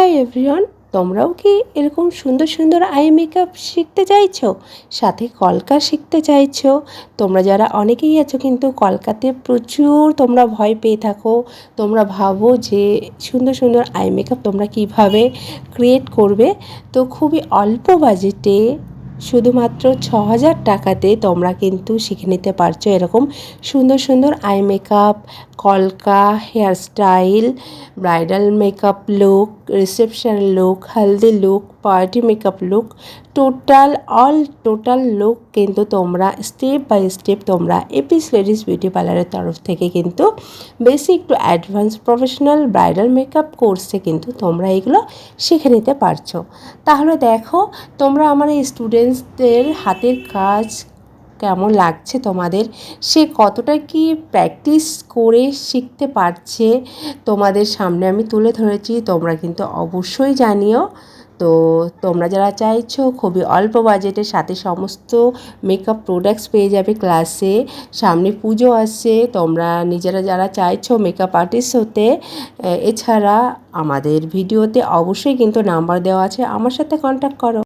Hi everyone, তোমরাও কি এরকম সুন্দর সুন্দর আই মেকআপ শিখতে চাইছো, সাথে কলকা শিখতে চাইছো? তোমরা যারা অনেকেই আছো কিন্তু কলকাতে প্রচুর তোমরা ভয় পেয়ে থাকো। তোমরা ভাবো যে সুন্দর সুন্দর আই মেকআপ তোমরা কিভাবে ক্রিয়েট করবে। তো খুবই অল্প বাজেটে শুধুমাত্র ৬,০০০ টাকাতে তোমরা কিন্তু শিখে নিতে পারছো এরকম সুন্দর সুন্দর আই মেকআপ, কলকা, hair style, bridal makeup look, reception look, Haldi look, party makeup look, total look কিন্তু তোমরা স্টেপ বাই স্টেপ তোমরা এপিস লেডিস বিউটি পার্লারের তরফ থেকে কিন্তু basic to advance professional bridal makeup কোর্সে কিন্তু তোমরা এগুলো শিখে নিতে পারছো। তাহলে দেখো তোমরা আমার এই স্টুডেন্টসদের হাতের কাজ কেমন লাগছে তোমাদের, সে কতটা কি প্র্যাকটিস করে শিখতে পারছে তোমাদের সামনে আমি তুলে ধরেছি। তোমরা কিন্তু অবশ্যই জানিও। তো তোমরা যারা চাইছো খুবই অল্প বাজেটের সাথে সমস্ত মেকআপ প্রোডাক্টস পেয়ে যাবে ক্লাসে। সামনে পুজো আসছে, তোমরা নিজেরা যারা চাইছো মেকআপ আর্টিস্ট হতে, এছাড়া আমাদের ভিডিওতে অবশ্যই কিন্তু নাম্বার দেওয়া আছে, আমার সাথে কন্ট্যাক্ট করো।